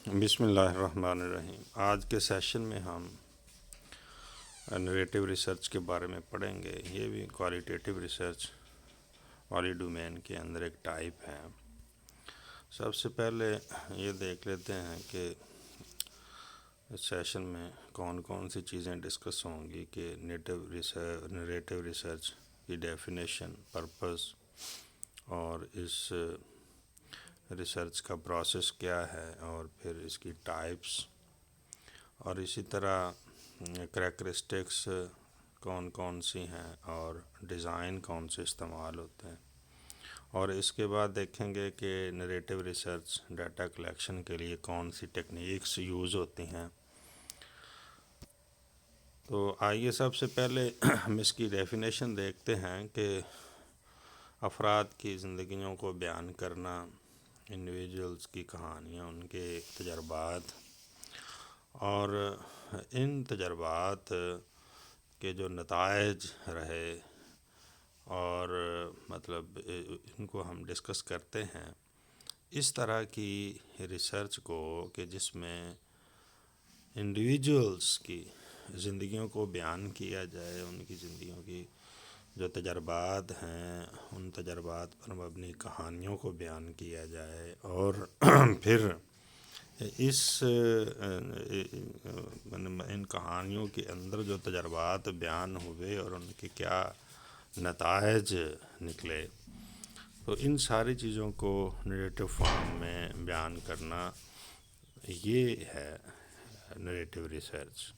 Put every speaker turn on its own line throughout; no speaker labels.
بسم اللہ الرحمن الرحیم۔ آج کے سیشن میں ہم نریٹو ریسرچ کے بارے میں پڑھیں گے۔ یہ بھی کوالیٹیٹیو ریسرچ والی ڈومین کے اندر ایک ٹائپ ہے۔ سب سے پہلے یہ دیکھ لیتے ہیں کہ اس سیشن میں کون کون سی چیزیں ڈسکس ہوں گی کہ نریٹو ریسرچ کی ڈیفینیشن، پرپس اور اس ریسرچ کا پروسیس کیا ہے، اور پھر اس کی ٹائپس، اور اسی طرح کریکٹرسٹکس کون کون سی ہیں اور ڈیزائن کون سے استعمال ہوتے ہیں، اور اس کے بعد دیکھیں گے کہ نریٹو ریسرچ ڈیٹا کلیکشن کے لیے کون سی ٹیکنیکس یوز ہوتی ہیں۔ تو آئیے سب سے پہلے ہم اس کی ڈیفینیشن دیکھتے ہیں کہ افراد کی زندگیوں کو بیان کرنا، انڈیویجولز کی کہانیاں، ان کے تجربات، اور ان تجربات کے جو نتائج رہے، اور مطلب ان کو ہم ڈسکس کرتے ہیں اس طرح کی ریسرچ کو کہ جس میں انڈیویجولز کی زندگیوں کو بیان کیا جائے، ان کی زندگیوں کی جو تجربات ہیں ان تجربات پر مبنی کہانیوں کو بیان کیا جائے، اور پھر ان کہانیوں کے اندر جو تجربات بیان ہوئے اور ان کے کیا نتائج نکلے، تو ان ساری چیزوں کو نریٹو فارم میں بیان کرنا، یہ ہے نریٹو ریسرچ۔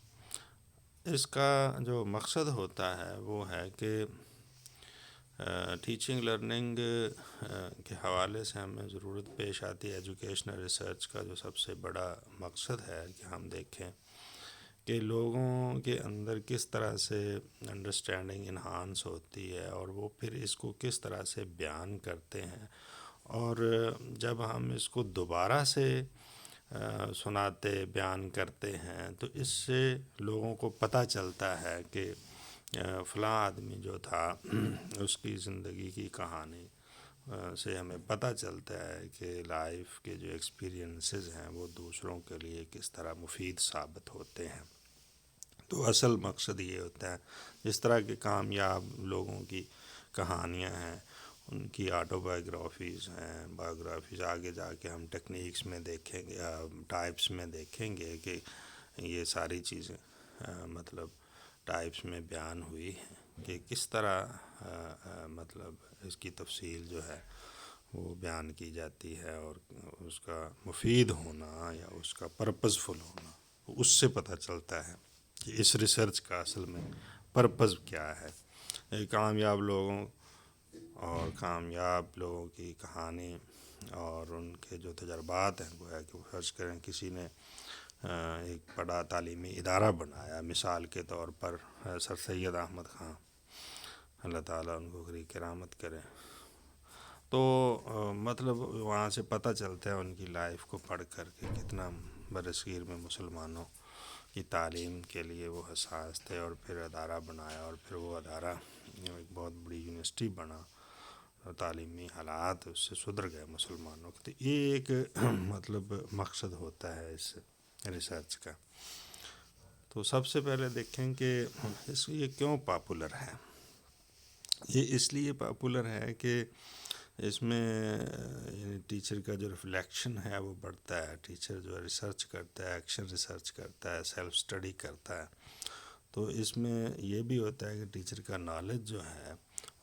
اس کا جو مقصد ہوتا ہے وہ ہے کہ ٹیچنگ لرننگ کے حوالے سے ہمیں ضرورت پیش آتی ہے ایجوکیشنل ریسرچ کا۔ جو سب سے بڑا مقصد ہے کہ ہم دیکھیں کہ لوگوں کے اندر کس طرح سے انڈرسٹینڈنگ انہانس ہوتی ہے، اور وہ پھر اس کو کس طرح سے بیان کرتے ہیں، اور جب ہم اس کو دوبارہ سے سناتے بیان کرتے ہیں تو اس سے لوگوں کو پتہ چلتا ہے کہ فلاں آدمی جو تھا اس کی زندگی کی کہانی سے ہمیں پتہ چلتا ہے کہ لائف کے جو ایکسپیرینسز ہیں وہ دوسروں کے لیے کس طرح مفید ثابت ہوتے ہیں۔ تو اصل مقصد یہ ہوتا ہے، جس طرح کے کامیاب لوگوں کی کہانیاں ہیں، ان کی آٹو بایوگرافیز ہیں، بایوگرافیز، آگے جا کے ہم ٹیکنیکس میں دیکھیں گے، ٹائپس میں دیکھیں گے کہ یہ ساری چیزیں مطلب ٹائپس میں بیان ہوئی ہیں کہ کس طرح مطلب اس کی تفصیل جو ہے وہ بیان کی جاتی ہے، اور اس کا مفید ہونا یا اس کا پرپزفل ہونا اس سے پتہ چلتا ہے کہ اس ریسرچ کا اصل میں پرپز کیا ہے۔ کامیاب لوگوں اور کامیاب لوگوں کی کہانی اور ان کے جو تجربات ہیں، گویا کہ فرض کریں کسی نے ایک بڑا تعلیمی ادارہ بنایا، مثال کے طور پر سر سید احمد خان، اللہ تعالیٰ ان کو خیرِ کرامت کرے، تو مطلب وہاں سے پتہ چلتا ہے ان کی لائف کو پڑھ کر کے کتنا برصغیر میں مسلمانوں کی تعلیم کے لیے وہ حساس تھے، اور پھر ادارہ بنایا، اور پھر وہ ادارہ ایک بہت بڑی یونیورسٹی بنا، تعلیمی حالات اس سے سدھر گئے مسلمانوں کے۔ تو یہ ایک مطلب مقصد ہوتا ہے اس ریسرچ کا۔ تو سب سے پہلے دیکھیں کہ یہ کیوں پاپولر ہے۔ یہ اس لیے پاپولر ہے کہ اس میں یعنی ٹیچر کا جو ریفلیکشن ہے وہ بڑھتا ہے۔ ٹیچر جو ریسرچ کرتا ہے، ایکشن ریسرچ کرتا ہے، سیلف اسٹڈی کرتا ہے، تو اس میں یہ بھی ہوتا ہے کہ ٹیچر کا نالج جو ہے،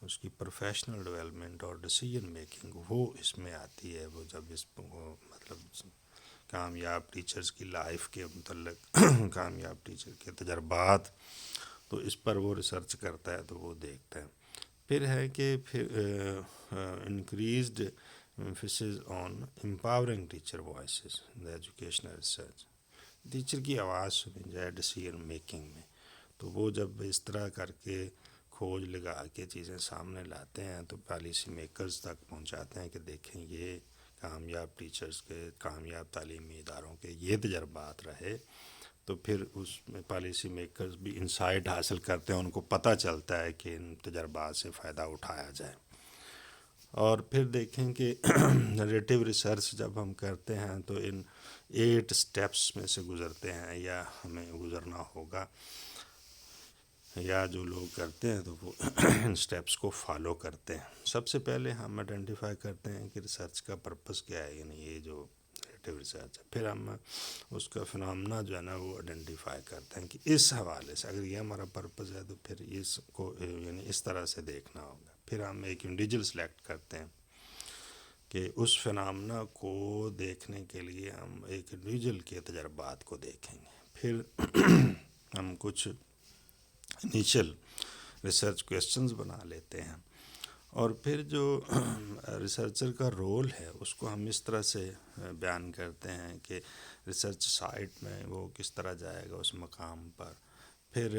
اس کی پروفیشنل ڈیولپمنٹ اور ڈیسیجن میکنگ وہ اس میں آتی ہے۔ وہ جب اس مطلب کامیاب ٹیچرز کی لائف کے متعلق کامیاب ٹیچر کے تجربات، تو اس پر وہ ریسرچ کرتا ہے، تو وہ دیکھتا ہے۔ پھر ہے کہ increased emphasis on empowering teacher voices in the educational research، teacher کی آواز سنی جائے ڈیسیجن میکنگ میں۔ تو وہ جب اس طرح کر کے کھوج لگا کے چیزیں سامنے لاتے ہیں تو پالیسی میکرز تک پہنچاتے ہیں کہ دیکھیں یہ کامیاب ٹیچرز کے، کامیاب تعلیمی اداروں کے یہ تجربات رہے، تو پھر اس میں پالیسی میکرز بھی انسائٹ حاصل کرتے ہیں، ان کو پتہ چلتا ہے کہ ان تجربات سے فائدہ اٹھایا جائے۔ اور پھر دیکھیں کہ نریٹو ریسرچ جب ہم کرتے ہیں تو ان 8 سٹیپس میں سے گزرتے ہیں یا ہمیں گزرنا ہوگا، یا جو لوگ کرتے ہیں تو وہ ان سٹیپس کو فالو کرتے ہیں۔ سب سے پہلے ہم آئیڈینٹیفائی کرتے ہیں کہ ریسرچ کا پرپس کیا ہے، یعنی یہ جو نریٹو ریسرچ ہے، پھر ہم اس کا فنامنا جو ہے نا وہ آئیڈینٹیفائی کرتے ہیں کہ اس حوالے سے اگر یہ ہمارا پرپس ہے تو پھر اس کو یعنی اس طرح سے دیکھنا ہوگا۔ پھر ہم ایک انڈیویجول سلیکٹ کرتے ہیں کہ اس فنامنا کو دیکھنے کے لیے ہم ایک انڈیویجول کے تجربات کو دیکھیں گے۔ پھر ہم کچھ انیشل ریسرچ کویسچنز بنا لیتے ہیں، اور پھر جو ریسرچر کا رول ہے اس کو ہم اس طرح سے بیان کرتے ہیں کہ ریسرچ سائٹ میں وہ کس طرح جائے گا اس مقام پر۔ پھر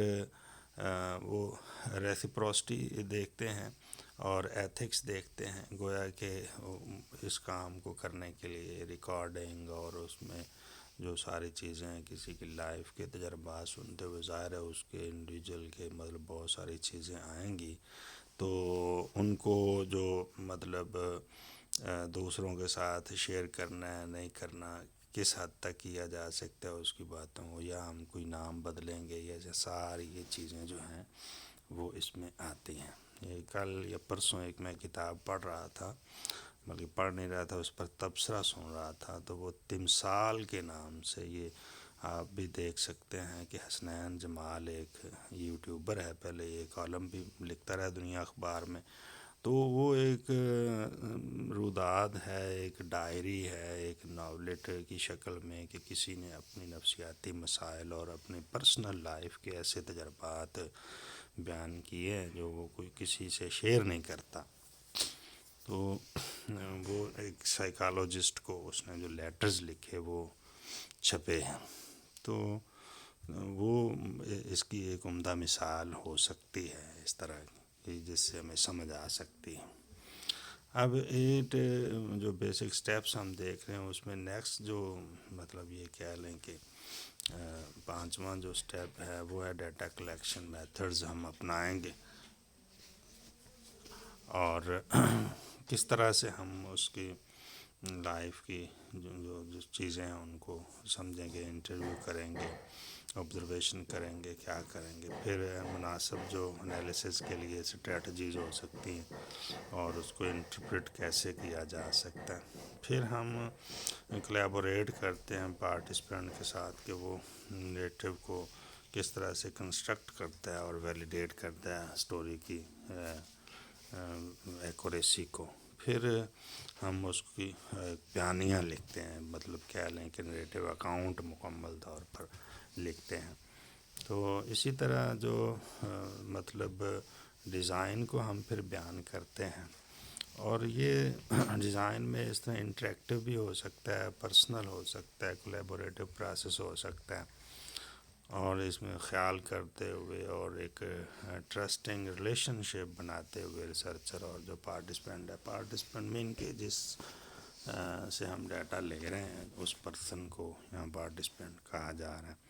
وہ ریسیپروسٹی دیکھتے ہیں اور ایتھکس دیکھتے ہیں، گویا کہ اس کام کو کرنے کے لیے ریکارڈنگ اور اس میں جو ساری چیزیں ہیں، کسی کی لائف کے تجربات سنتے ہوئے، ظاہر ہے اس کے انڈیویجول کے مطلب بہت ساری چیزیں آئیں گی، تو ان کو جو مطلب دوسروں کے ساتھ شیئر کرنا ہے نہیں کرنا، کس حد تک کیا جا سکتا ہے اس کی باتوں کو، یا ہم کوئی نام بدلیں گے، یا ساری یہ چیزیں جو ہیں وہ اس میں آتی ہیں۔ یہ کل یا پرسوں ایک میں کتاب پڑھ رہا تھا، بلکہ پڑھ نہیں رہا تھا، اس پر تبصرہ سن رہا تھا، تو وہ تمثال کے نام سے، یہ آپ بھی دیکھ سکتے ہیں کہ حسنین جمال ایک یوٹیوبر ہے، پہلے یہ کالم بھی لکھتا رہا دنیا اخبار میں، تو وہ ایک روداد ہے، ایک ڈائری ہے، ایک ناولٹ کی شکل میں، کہ کسی نے اپنی نفسیاتی مسائل اور اپنی پرسنل لائف کے ایسے تجربات بیان کیے ہیں جو وہ کوئی کسی سے شیئر نہیں کرتا۔ تو وہ ایک سائیکالوجسٹ کو اس نے جو لیٹرز لکھے وہ چھپے ہیں، تو وہ اس کی ایک عمدہ مثال ہو سکتی ہے اس طرح کی، جس سے ہمیں سمجھ آ سکتی ہے۔ اب 8 جو بیسک سٹیپس ہم دیکھ رہے ہیں، اس میں نیکسٹ جو مطلب یہ کہہ لیں کہ 5واں جو سٹیپ ہے وہ ہے ڈیٹا کلیکشن میتھڈز ہم اپنائیں گے، اور کس طرح سے ہم اس کی لائف کی جو چیزیں ہیں ان کو سمجھیں گے، انٹرویو کریں گے، آبزرویشن کریں گے، کیا کریں گے، پھر مناسب جو انالیسس کے لیے اسٹریٹجیز ہو سکتی ہیں اور اس کو انٹرپریٹ کیسے کیا جا سکتا ہے۔ پھر ہم کولیبوریٹ کرتے ہیں پارٹیسپینٹ کے ساتھ کہ وہ نیریٹو کو کس طرح سے کنسٹرکٹ کرتا ہے اور ویلیڈیٹ کرتا ہے اسٹوری کی ایکوریسی کو۔ پھر ہم اس کی بیانیہ لکھتے ہیں، مطلب کہہ لیں کہ نریٹو اکاؤنٹ مکمل طور پر لکھتے ہیں۔ تو اسی طرح جو مطلب ڈیزائن کو ہم پھر بیان کرتے ہیں، اور یہ ڈیزائن میں اس طرح انٹریکٹیو بھی ہو سکتا ہے، پرسنل ہو سکتا ہے، کولیبوریٹو پروسیس ہو سکتا ہے، اور اس میں خیال کرتے ہوئے اور ایک ٹرسٹنگ ریلیشن شپ بناتے ہوئے ریسرچر اور جو پارٹیسپینٹ مین کے جس سے ہم ڈیٹا لے رہے ہیں اس پرسن کو یہاں پارٹیسپینٹ کہا جا رہا ہے۔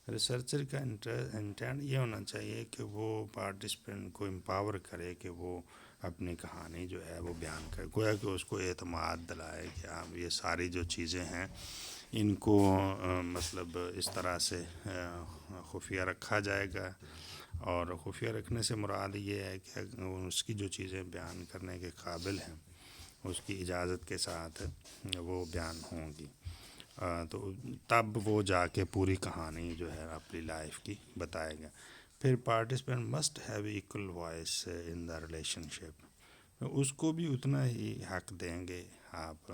ریسرچر کا انٹینٹ یہ ہونا چاہیے کہ وہ پارٹیسپینٹ کو امپاور کرے کہ وہ اپنی کہانی جو ہے وہ بیان کرے، گویا کہ اس کو اعتماد دلائے کہ آپ یہ ساری جو چیزیں ہیں ان کو مطلب اس طرح سے خفیہ رکھا جائے گا، اور خفیہ رکھنے سے مراد یہ ہے کہ اس کی جو چیزیں بیان کرنے کے قابل ہیں اس کی اجازت کے ساتھ وہ بیان ہوں گی، تو تب وہ جا کے پوری کہانی جو ہے اپنی لائف کی بتائے گا۔ پھر participant must have equal voice in the relationship, اس کو بھی اتنا ہی حق دیں گے آپ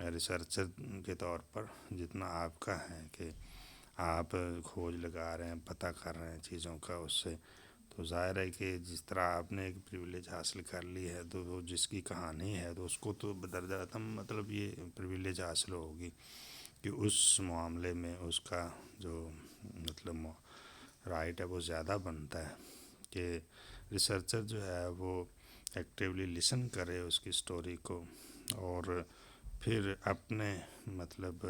ریسرچر کے طور پر جتنا آپ کا ہے، کہ آپ کھوج لگا رہے ہیں، پتہ کر رہے ہیں چیزوں کا، اس سے تو ظاہر ہے کہ جس طرح آپ نے ایک پریویلیج حاصل کر لی ہے تو وہ جس کی کہانی ہے تو اس کو تو بدرجہ اتم مطلب یہ پریویلیج حاصل ہوگی کہ اس معاملے میں اس کا جو مطلب رائٹ ہے وہ زیادہ بنتا ہے کہ ریسرچر جو ہے وہ ایکٹیولی لسن کرے اس کی سٹوری کو، اور پھر اپنے مطلب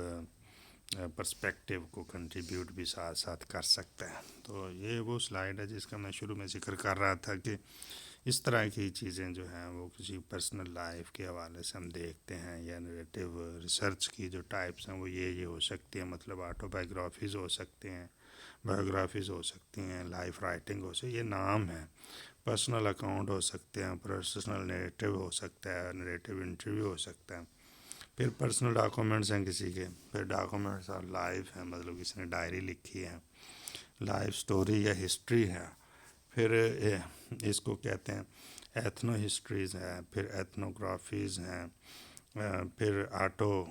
پرسپیکٹیو کو کنٹریبیوٹ بھی ساتھ ساتھ کر سکتا ہے۔ تو یہ وہ سلائیڈ ہے جس کا میں شروع میں ذکر کر رہا تھا کہ اس طرح کی چیزیں جو ہیں وہ کسی پرسنل لائف کے حوالے سے ہم دیکھتے ہیں، یا نریٹیو ریسرچ کی جو ٹائپس ہیں وہ یہ ہو سکتی ہیں، مطلب آٹو بایوگرافیز ہو سکتے ہیں، بایوگرافیز ہو سکتی ہیں، لائف رائٹنگ ہو سکتی ہے، یہ نام ہیں، پرسنل اکاؤنٹ ہو سکتے ہیں، پرسنل نیریٹیو ہو سکتا ہے، نیریٹیو انٹرویو ہو سکتا ہے، پھر پرسنل ڈاکومنٹس ہیں کسی کے، پھر ڈاکومنٹس اور لائف ہیں، مطلب کسی نے ڈائری لکھی ہے، لائف سٹوری یا ہسٹری ہے، پھر اس کو کہتے ہیں ایتھنو ہسٹریز ہیں، پھر ایتھنوگرافیز ہیں، پھر آٹو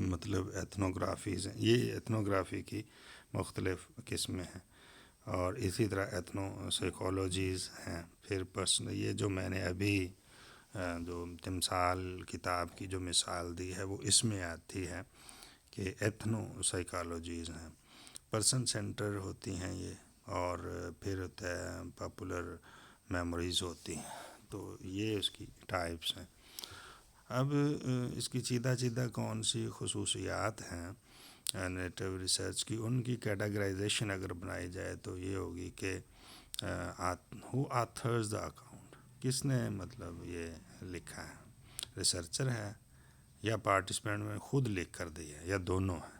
مطلب ایتھنوگرافیز ہیں، یہ ایتھنوگرافی کی مختلف قسمیں ہیں، اور اسی طرح ایتھنو سائیکالوجیز ہیں، پھر پرسنل یہ جو میں نے ابھی جو تمثال کتاب کی جو مثال دی ہے وہ اس میں آتی ہے کہ ایتھنو سائیکالوجیز ہیں، پرسن سینٹر ہوتی ہیں یہ، اور پھر ہوتا ہے پاپولر میموریز ہوتی ہیں، تو یہ اس کی ٹائپس ہیں۔ اب اس کی چیدہ چیدہ کون سی خصوصیات ہیں نیریٹیو ریسرچ کی، ان کی کیٹاگرائزیشن اگر بنائی جائے تو یہ ہوگی کہ ہو آتھرز دا اکاؤنٹ، کس نے مطلب یہ لکھا ہے، ریسرچر ہے یا پارٹیسپینٹ میں خود لکھ کر دی ہے، یا دونوں ہیں،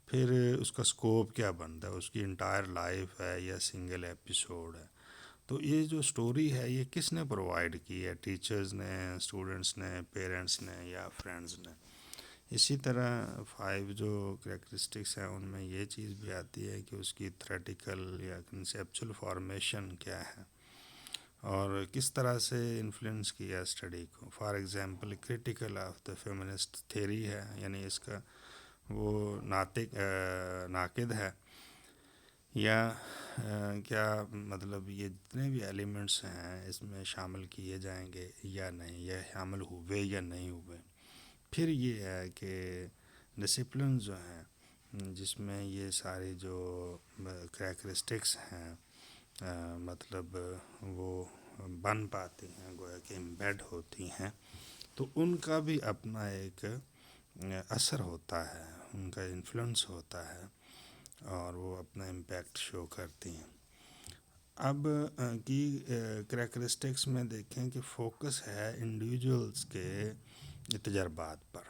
پھر اس کا سکوپ کیا بنتا ہے، اس کی انٹائر لائف ہے یا سنگل ایپیسوڈ ہے، تو یہ جو سٹوری ہے یہ کس نے پرووائڈ کی ہے، ٹیچرز نے، اسٹوڈنٹس نے، پیرنٹس نے، یا فرینڈز نے۔ اسی طرح 5 جو کریکٹرسٹکس ہیں ان میں یہ چیز بھی آتی ہے کہ اس کی تھریٹیکل یا کنسیپچل فارمیشن کیا ہے، اور کس طرح سے انفلوئنس کیا اسٹڈی کو۔ For example critical of the feminist theory ہے، یعنی اس کا وہ ناقد ہے، یا کیا مطلب یہ جتنے بھی ایلیمنٹس ہیں اس میں شامل کیے جائیں گے یا نہیں، یا شامل ہوئے یا نہیں ہوئے۔ پھر یہ ہے کہ ڈسپلن جو ہیں جس میں یہ ساری جو کریکٹرسٹکس ہیں مطلب وہ بن پاتی ہیں، گویا کہ امبیڈ ہوتی ہیں، تو ان کا بھی اپنا ایک اثر ہوتا ہے، ان کا انفلوئنس ہوتا ہے، اور وہ اپنا امپیکٹ شو کرتی ہیں۔ اب کی کریکٹرسٹکس میں دیکھیں کہ فوکس ہے انڈیویجولز کے تجربات پر،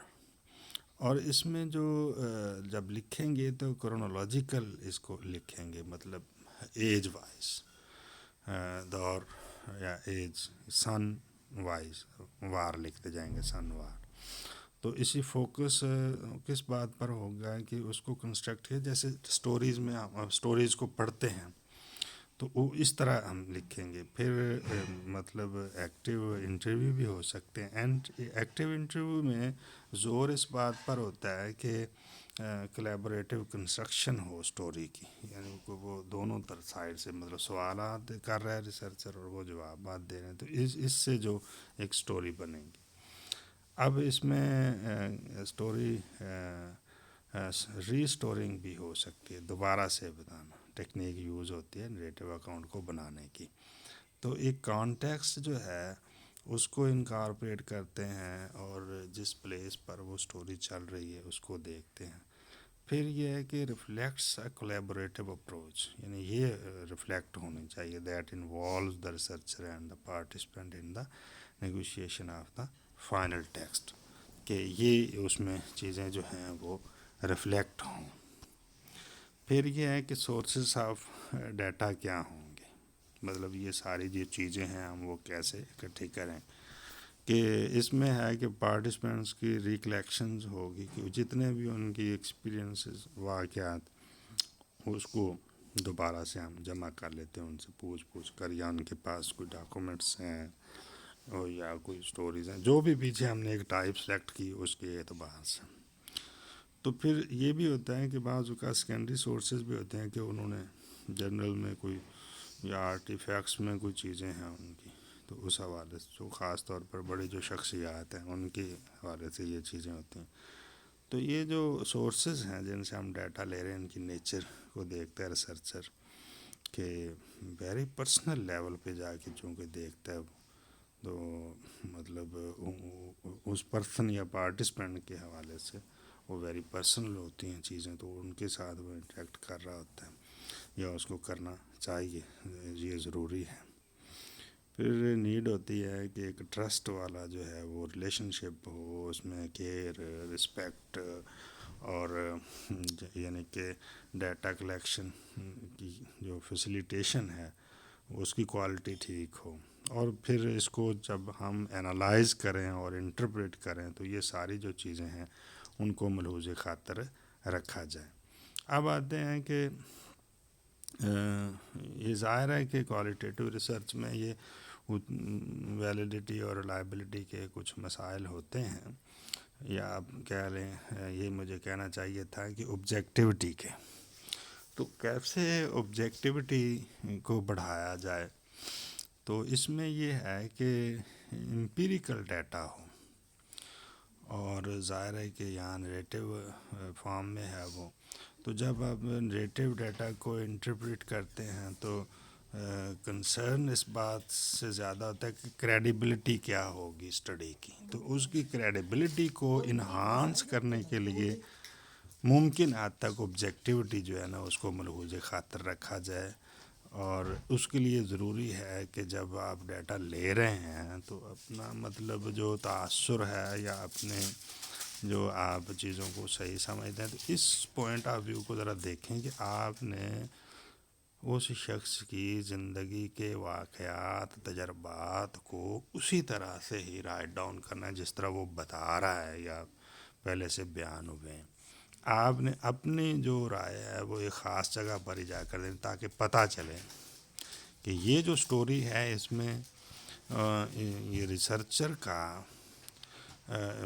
اور اس میں جو جب لکھیں گے تو کرونولوجیکل اس کو لکھیں گے، مطلب ایج وائز، دور یا ایج، سن وائز، وار لکھتے جائیں گے، سن وار، تو اسی فوکس کس بات پر ہوگا کہ اس کو کنسٹرکٹ کیا، جیسے سٹوریز میں ہم سٹوریز کو پڑھتے ہیں تو وہ اس طرح ہم لکھیں گے۔ پھر مطلب ایکٹیو انٹرویو بھی ہو سکتے ہیں، اینڈ ایکٹیو انٹرویو میں زور اس بات پر ہوتا ہے کہ کلیبوریٹیو کنسٹرکشن ہو سٹوری کی، یعنی کہ وہ دونوں سائڈ سے مطلب سوالات کر رہا ہے ریسرچر اور وہ جوابات دے رہے ہیں، تو اس سے جو ایک سٹوری بنے گی۔ اب اس میں سٹوری ری سٹورنگ بھی ہو سکتی ہے، دوبارہ سے بتانا ٹیکنیک یوز ہوتی ہے نریٹیو اکاؤنٹ کو بنانے کی، تو ایک کانٹیکسٹ جو ہے اس کو انکارپوریٹ کرتے ہیں، اور جس پلیس پر وہ سٹوری چل رہی ہے اس کو دیکھتے ہیں۔ پھر یہ ہے کہ ریفلیکٹس اے کولیبوریٹیو اپروچ، یعنی یہ ریفلیکٹ ہونی چاہیے، that involves the researcher and the participant in the negotiation of the final text, کہ یہ اس میں چیزیں جو ہیں وہ ریفلیکٹ ہوں۔ پھر یہ ہے کہ سورسز آف ڈیٹا کیا ہوں گے، مطلب یہ ساری جو چیزیں ہیں ہم وہ کیسے اکٹھی کریں، کہ اس میں ہے کہ پارٹیسپینٹس کی ریکلیکشنز ہوگی، کہ جتنے بھی ان کی ایکسپیرینسز، واقعات، اس کو دوبارہ سے ہم جمع کر لیتے ہیں، ان سے پوچھ کر، یا ان کے پاس کوئی ڈاکومنٹس ہیں اور یا کوئی سٹوریز ہیں، جو بھی پیچھے ہم نے ایک ٹائپ سلیکٹ کی اس کے اعتبار سے۔ تو پھر یہ بھی ہوتا ہے کہ بعض اوقات سیکنڈری سورسز بھی ہوتے ہیں کہ انہوں نے جرنل میں کوئی یا آرٹیفیکٹس میں کوئی چیزیں ہیں ان کی، تو اس حوالے سے جو خاص طور پر بڑے جو شخصیات ہیں ان کے حوالے سے یہ چیزیں ہوتی ہیں۔ تو یہ جو سورسز ہیں جن سے ہم ڈیٹا لے رہے ہیں، ان کی نیچر کو دیکھتا ہے ریسرچر، کہ ویری پرسنل لیول پہ جا کے چونکہ دیکھتا ہے، تو مطلب اس پرسن یا پارٹیسپینٹ کے حوالے سے وہ ویری پرسنل ہوتی ہیں چیزیں، تو ان کے ساتھ وہ انٹریکٹ کر رہا ہوتا ہے یا اس کو کرنا چاہیے، یہ ضروری ہے۔ پھر نیڈ ہوتی ہے کہ ایک ٹرسٹ والا جو ہے وہ ریلیشن شپ ہو، اس میں کیئر، رسپیکٹ، اور یعنی کہ ڈیٹا کلیکشن کی جو فیسیلیٹیشن ہے اس کی کوالٹی ٹھیک ہو، اور پھر اس کو جب ہم انالائز کریں اور انٹرپریٹ کریں تو یہ ساری جو چیزیں ہیں ان کو ملحوظ خاطر رکھا جائے۔ اب آتے ہیں کہ یہ ظاہر ہے کہ کوالٹیٹیو ریسرچ میں یہ ویلیڈیٹی اور ریلائبلٹی کے کچھ مسائل ہوتے ہیں، یا آپ کہہ لیں، یہ مجھے کہنا چاہیے تھا کہ آبجیکٹیوٹی کے۔ تو کیسے آبجیکٹیوٹی کو بڑھایا جائے؟ تو اس میں یہ ہے کہ امپیریکل ڈیٹا ہو، اور ظاہر ہے کہ یہاں نریٹیو فارم میں ہے وہ، تو جب آپ نریٹیو ڈیٹا کو انٹرپریٹ کرتے ہیں تو کنسرن اس بات سے زیادہ ہوتا ہے کہ کریڈیبلٹی کیا ہوگی اسٹڈی کی۔ تو اس کی کریڈیبلٹی کو انہانس کرنے کے لیے ممکن حد تک آبجیکٹیوٹی جو ہے نا اس کو ملحوظ خاطر رکھا جائے، اور اس کے لیے ضروری ہے کہ جب آپ ڈیٹا لے رہے ہیں تو اپنا مطلب جو تاثر ہے یا اپنے جو آپ چیزوں کو صحیح سمجھتے ہیں، تو اس پوائنٹ آف ویو کو ذرا دیکھیں کہ آپ نے اس شخص کی زندگی کے واقعات، تجربات کو اسی طرح سے ہی رائٹ ڈاؤن کرنا ہے جس طرح وہ بتا رہا ہے یا پہلے سے بیان ہوئے ہیں۔ آپ نے اپنی جو رائے ہے وہ ایک خاص جگہ پر ہی جا کر دیں تاکہ پتہ چلے کہ یہ جو سٹوری ہے اس میں یہ ریسرچر کا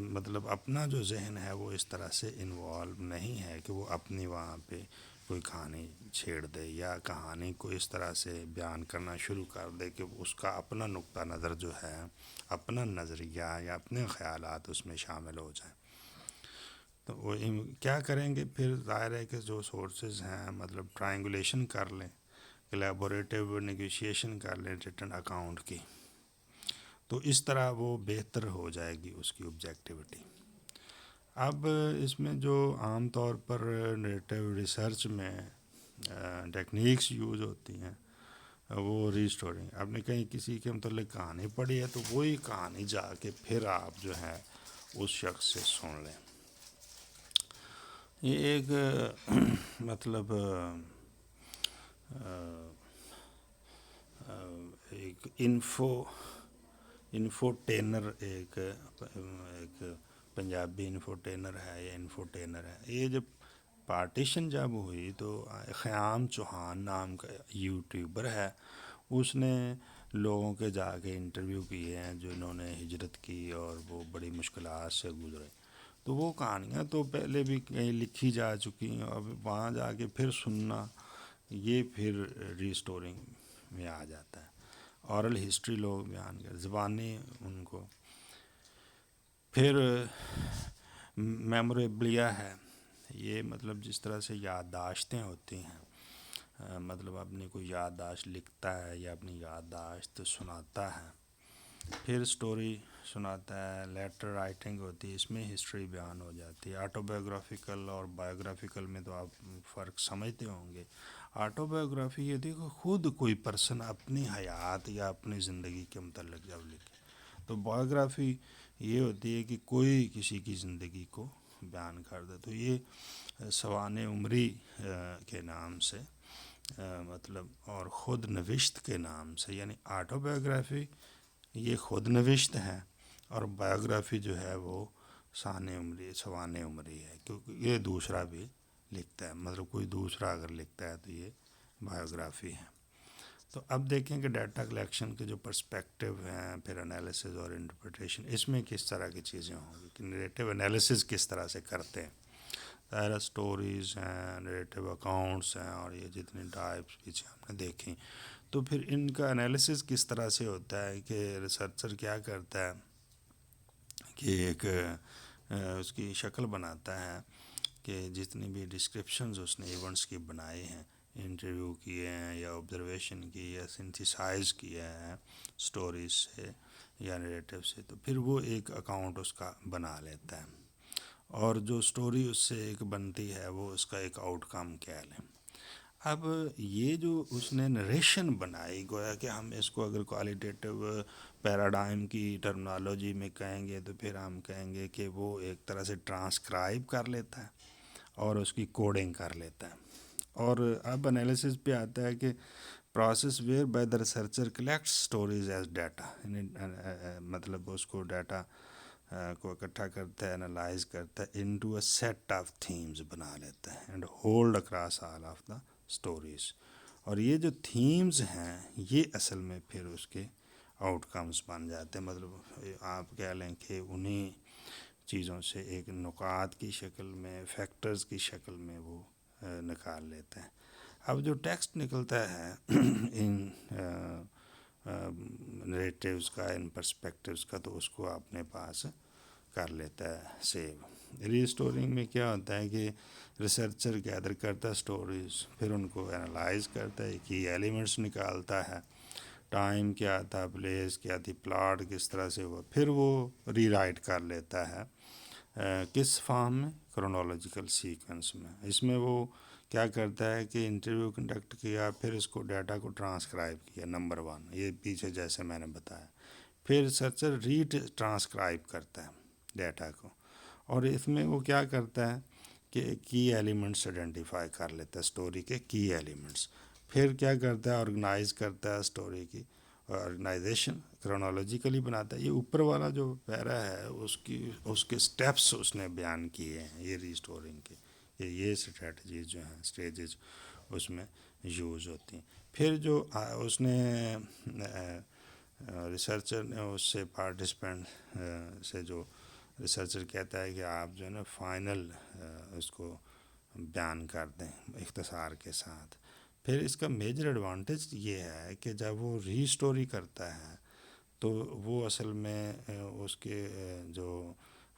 مطلب اپنا جو ذہن ہے وہ اس طرح سے انوالو نہیں ہے کہ وہ اپنی وہاں پہ کوئی کہانی چھیڑ دے یا کہانی کو اس طرح سے بیان کرنا شروع کر دے کہ اس کا اپنا نقطہ نظر جو ہے، اپنا نظریہ یا اپنے خیالات اس میں شامل ہو جائیں۔ تو وہ کیا کریں گے پھر؟ ظاہر ہے کہ جو سورسز ہیں مطلب ٹرائنگولیشن کر لیں، کلیبوریٹیو نیگوشیشن کر لیں ریٹن اکاؤنٹ کی، تو اس طرح وہ بہتر ہو جائے گی اس کی آبجیکٹیوٹی۔ اب اس میں جو عام طور پر نریٹیو ریسرچ میں ٹیکنیکس یوز ہوتی ہیں وہ ری اسٹورنگ۔ آپ نے کہیں کسی کے متعلق کہانی پڑھی ہے تو وہی کہانی جا کے پھر آپ جو ہے اس شخص سے سن لیں۔ یہ ایک مطلب ایک انفوٹینر ایک پنجابی انفوٹینر ہے یا انفوٹینر ہے۔ یہ جب پارٹیشن جب ہوئی تو خیام چوہان نام کا یوٹیوبر ہے، اس نے لوگوں کے جا کے انٹرویو کیے ہیں جنہوں نے ہجرت کی اور وہ بڑی مشکلات سے گزرے۔ تو وہ کہانیاں تو پہلے بھی کہیں لکھی جا چکی ہیں، اب وہاں جا کے پھر سننا یہ پھر ری اسٹورنگ میں آ جاتا ہے۔ اورل ہسٹری لوگ بیان کر، زبانی ان کو، پھر میموریبلیا ہے، یہ مطلب جس طرح سے یادداشتیں ہوتی ہیں، مطلب اپنی کوئی یادداشت لکھتا ہے یا اپنی یادداشت سناتا ہے، پھر سٹوری سناتا ہے، لیٹر رائٹنگ ہوتی ہے، اس میں ہسٹری بیان ہو جاتی ہے۔ آٹو بایوگرافیکل اور بایوگرافیکل میں تو آپ فرق سمجھتے ہوں گے۔ آٹو بایوگرافی یہ تھی کہ خود کوئی پرسن اپنی حیات یا اپنی زندگی کے متعلق جب لکھے، تو بایوگرافی یہ ہوتی ہے کہ کوئی کسی کی زندگی کو بیان کر دے۔ تو یہ سوانح عمری کے نام سے مطلب اور خود نوشت کے نام سے، یعنی آٹو بایوگرافی یہ خود نوشت ہے، اور بایوگرافی جو ہے وہ سوانح عمری ہے، کیونکہ یہ دوسرا بھی لکھتا ہے، مطلب کوئی دوسرا اگر لکھتا ہے تو یہ بایوگرافی ہے۔ تو اب دیکھیں کہ ڈیٹا کلیکشن کے جو پرسپیکٹیو ہیں، پھر انالیسز اور انٹرپریٹیشن، اس میں کس طرح کی چیزیں ہوں گی کہ نریٹیو انالیسز کس طرح سے کرتے ہیں۔ ظاہر سٹوریز ہیں، نریٹیو اکاؤنٹس ہیں، اور یہ جتنی ٹائپس پیچھے ہم نے دیکھیں، تو پھر ان کا انالیسز کس طرح سے ہوتا ہے کہ ریسرچر کیا کرتا ہے کہ ایک اس کی شکل بناتا ہے کہ جتنی بھی ڈسکرپشنز اس نے ایونٹس کی بنائی ہیں، انٹرویو کیے ہیں یا آبزرویشن کی یا سنتھیسائز کیا ہے سٹوریز سے یا نریٹیو سے، تو پھر وہ ایک اکاؤنٹ اس کا بنا لیتا ہے، اور جو سٹوری اس سے ایک بنتی ہے وہ اس کا ایک آؤٹ کم کہہ لیں۔ اب یہ جو اس نے نریشن بنائی، گویا کہ ہم اس کو اگر کوالیٹیٹیو پیراڈائم کی ٹرمنالوجی میں کہیں گے تو پھر ہم کہیں گے کہ وہ ایک طرح سے ٹرانسکرائب کر لیتا ہے اور اس کی کوڈنگ کر لیتا ہے. اور اب انالیسس پہ آتا ہے کہ process where by the researcher collect stories as data, مطلب اس کو ڈیٹا کو اکٹھا کرتا ہے، انالائز کرتا ہے، into a set of themes بنا لیتا ہے and hold across all of the stories. اور یہ جو تھیمز ہیں یہ اصل میں پھر اس کے آؤٹ کمز بن جاتے ہیں. مطلب آپ کہہ لیں کہ انہیں چیزوں سے ایک نکات کی شکل میں، فیکٹرز کی شکل میں وہ نکال لیتے ہیں. اب جو ٹیکسٹ نکلتا ہے ان نریٹیوز کا، ان پرسپیکٹیوز کا، تو اس کو اپنے پاس کر لیتا ہے سیو. ری اسٹورنگ میں کیا ہوتا ہے کہ ریسرچر گیدر کرتا ہے اسٹوریز، پھر ان کو انالائز کرتا ہے، کی ایلیمنٹس نکالتا ہے، ٹائم کیا تھا، پلیس کیا تھی، پلاٹ کس طرح سے ہوا، پھر وہ ری رائٹ کر لیتا ہے کس فارم میں، کرونالوجیکل سیکوینس میں. اس میں وہ کیا کرتا ہے کہ انٹرویو کنڈکٹ کیا، پھر اس کو ڈیٹا کو ٹرانسکرائب کیا، نمبر 1 یہ پیچھے جیسے میں نے بتایا. پھر ریسرچر ٹرانسکرائب کرتا ہے ڈیٹا کو، اور اس میں وہ کیا کرتا ہے کہ کی ایلیمنٹس آئیڈینٹیفائی کر لیتا ہے، اسٹوری کے کی ایلیمنٹس. پھر کیا کرتا ہے، آرگنائز کرتا ہے اسٹوری کی، آرگنائزیشن کرونالوجیکلی بناتا ہے. یہ اوپر والا جو پیرا ہے اس کے سٹیپس اس نے بیان کیے ہیں یہ ری اسٹورنگ کے. یہ اسٹریٹجیز جو ہیں، اسٹیجز اس میں یوز ہوتی ہیں. پھر جو اس نے ریسرچر نے اس سے پارٹیسپینٹ سے جو ریسرچر کہتا ہے کہ آپ جو ہے نا فائنل اس کو بیان کر دیں اختصار کے ساتھ. پھر اس کا میجر ایڈوانٹیج یہ ہے کہ جب وہ ری اسٹوری کرتا ہے تو وہ اصل میں اس کے جو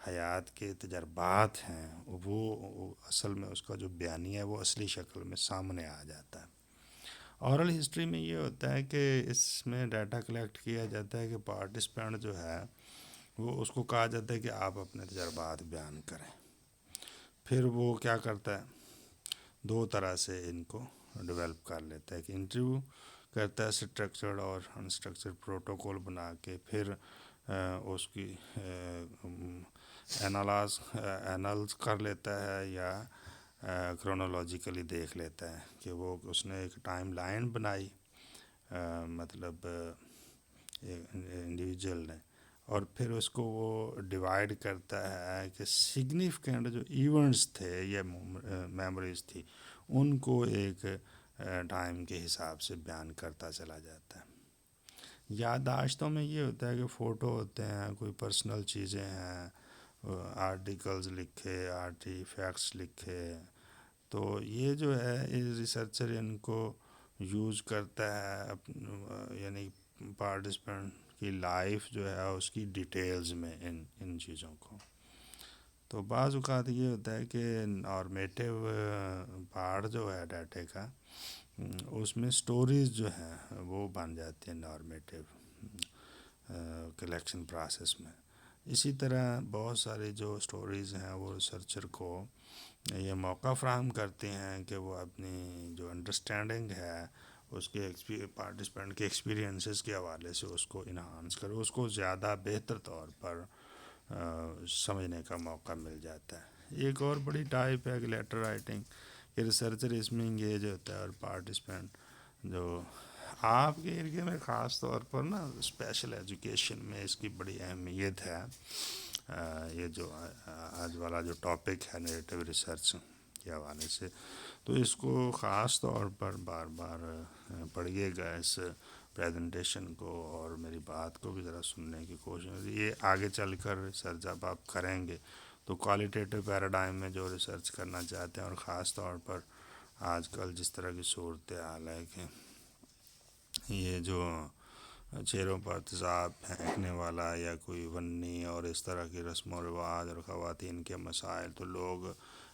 حیات کے تجربات ہیں وہ اصل میں اس کا جو بیانیہ ہے وہ اصلی شکل میں سامنے آ جاتا ہے. اورل ہسٹری میں یہ ہوتا ہے کہ اس میں ڈیٹا کلیکٹ کیا جاتا ہے کہ پارٹیسپینٹ جو ہے وہ اس کو کہا جاتا ہے کہ آپ اپنے تجربات بیان کریں. پھر وہ کیا کرتا ہے، 2 طرح سے ان کو ڈیولپ کر لیتا ہے کہ انٹرویو کرتا ہے اسٹرکچرڈ اور انسٹرکچرڈ پروٹوکول بنا کے، پھر اس کی اینالز کر لیتا ہے یا کرونالوجیکلی دیکھ لیتا ہے کہ وہ اس نے ایک ٹائم لائن بنائی، مطلب انڈیویجول نے، اور پھر اس کو وہ ڈیوائڈ کرتا ہے کہ سگنیفیکنٹ جو ایونٹس تھے یا میموریز تھی ان کو ایک ٹائم کے حساب سے بیان کرتا چلا جاتا ہے. یادداشتوں میں یہ ہوتا ہے کہ فوٹو ہوتے ہیں، کوئی پرسنل چیزیں ہیں، آرٹیکلز لکھے، آرٹیفیکٹس لکھے. تو یہ جو ہے ریسرچر ان کو یوز کرتا ہے یعنی پارٹیسپینٹ کی لائف جو ہے اس کی ڈیٹیلز میں ان چیزوں کو. تو بعض اوقات یہ ہوتا ہے کہ نارمیٹیو پارٹ جو ہے ڈیٹے کا، اس میں سٹوریز جو ہیں وہ بن جاتی ہیں نارمیٹیو کلیکشن پروسیس میں. اسی طرح بہت ساری جو سٹوریز ہیں وہ ریسرچر کو یہ موقع فراہم کرتے ہیں کہ وہ اپنی جو انڈرسٹینڈنگ ہے اس کے پارٹیسپینٹ کے ایکسپیرینسز کے حوالے سے اس کو انہانس کرے، اس کو زیادہ بہتر طور پر سمجھنے کا موقع مل جاتا ہے. ایک اور بڑی ٹائپ ہے کہ لیٹر رائٹنگ، کہ ریسرچر اس میں انگیج ہوتا ہے اور پارٹیسپینٹ جو آپ کے ایریے میں خاص طور پر نا اسپیشل ایجوکیشن میں اس کی بڑی اہمیت ہے. یہ جو آج والا جو ٹاپک ہے نیریٹو ریسرچ کے حوالے سے، تو اس کو خاص طور پر بار بار پڑھیے گا اس پریزنٹیشن کو، اور میری بات کو بھی ذرا سننے کی کوشش. یہ آگے چل کر ریسرچ جب آپ کریں گے تو کوالٹیٹیو پیراڈائم میں جو ریسرچ کرنا چاہتے ہیں، اور خاص طور پر آج کل جس طرح کی صورتحال ہے کہ یہ جو چہروں پر تیزاب پھینکنے والا یا کوئی ونی اور اس طرح کی رسم و رواج اور خواتین کے مسائل، تو لوگ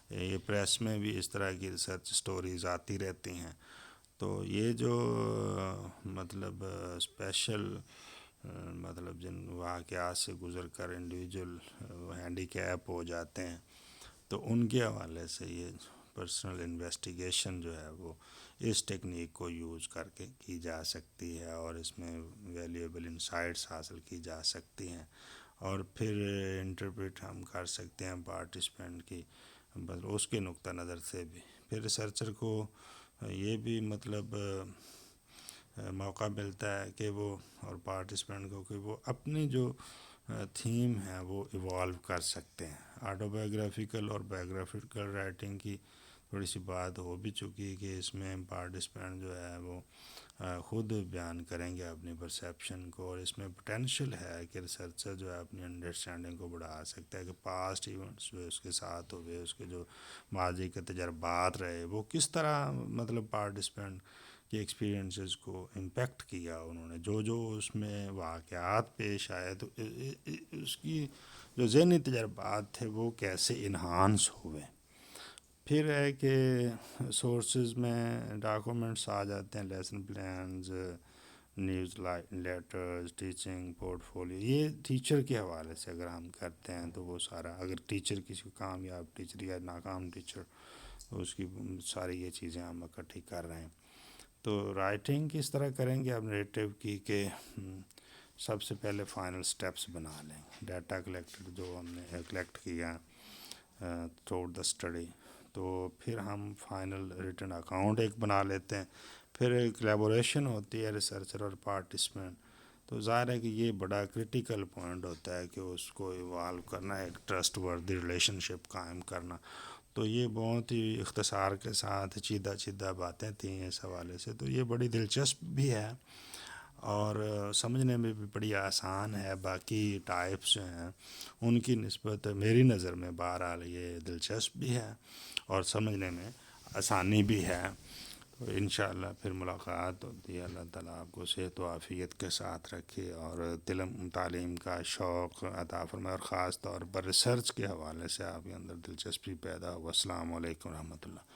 یہ پریس میں بھی اس طرح کی ریسرچ سٹوریز آتی رہتی ہیں. تو یہ جو مطلب اسپیشل مطلب جن واقعات سے گزر کر انڈیویجول ہینڈی کیپ ہو جاتے ہیں، تو ان کے حوالے سے یہ پرسنل انویسٹیگیشن جو ہے وہ اس ٹیکنیک کو یوز کر کے کی جا سکتی ہے، اور اس میں ویلیویبل انسائٹس حاصل کی جا سکتی ہیں، اور پھر انٹرپریٹ ہم کر سکتے ہیں پارٹیسپینٹ کی بس اس کے نقطہ نظر سے بھی۔ پھر ریسرچر کو یہ بھی مطلب موقع ملتا ہے کہ وہ اور پارٹیسپینٹ کو کہ وہ اپنی جو تھیم ہے وہ ایوالو کر سکتے ہیں۔ آٹو بایوگرافیکل اور بایوگرافیکل رائٹنگ کی تھوڑی سی بات ہو بھی چکی کہ اس میں پارٹیسپینٹ جو ہے وہ خود بیان کریں گے اپنی پرسیپشن کو، اور اس میں پوٹینشیل ہے کہ ریسرچر جو ہے اپنی انڈرسٹینڈنگ کو بڑھا سکتا ہے کہ پاسٹ ایونٹس جو اس کے ساتھ ہوئے، اس کے جو ماضی کے تجربات رہے، وہ کس طرح مطلب پارٹیسپینٹ کے ایکسپیرینسز کو امپیکٹ کیا انہوں نے، جو اس میں واقعات پیش آئے تو اس کی جو ذہنی تجربات تھے وہ کیسے انہانس ہوئے۔ پھر ہے کہ سورسز میں ڈاکومنٹس آ جاتے ہیں، lesson plans, news letters, teaching port folio. یہ ٹیچر کے حوالے سے اگر ہم کرتے ہیں تو وہ سارا، اگر ٹیچر کسی کامیاب ٹیچر یا ناکام ٹیچر، تو اس کی ساری یہ چیزیں ہم اکٹھی کر رہے ہیں۔ تو رائٹنگ کس طرح کریں گے اب نریٹو کی، کہ سب سے پہلے فائنل سٹیپس بنا لیں، ڈیٹا کلیکٹڈ جو ہم نے کلیکٹ کیا تھرو دا اسٹڈی، تو پھر ہم فائنل ریٹن اکاؤنٹ ایک بنا لیتے ہیں۔ پھر کلیبوریشن ہوتی ہے ریسرچر اور پارٹیسپینٹ، تو ظاہر ہے کہ یہ بڑا کرٹیکل پوائنٹ ہوتا ہے کہ اس کو ایوالو کرنا ہے، ایک ٹرسٹ وردی ریلیشن شپ قائم کرنا۔ تو یہ بہت ہی اختصار کے ساتھ چیدہ باتیں تھیں اس حوالے سے، تو یہ بڑی دلچسپ بھی ہے اور سمجھنے میں بھی بڑی آسان ہے۔ باقی ٹائپس جو ہیں ان کی نسبت میری نظر میں بہرحال یہ دلچسپ بھی ہے اور سمجھنے میں آسانی بھی ہے۔ تو انشاءاللہ پھر ملاقات ہوتی ہے۔ اللہ تعالیٰ آپ کو صحت و عافیت کے ساتھ رکھے اور تعلیم کا شوق عطا فرمائے، اور خاص طور پر ریسرچ کے حوالے سے آپ کے اندر دلچسپی پیدا ہو۔ السلام علیکم ورحمۃ اللہ۔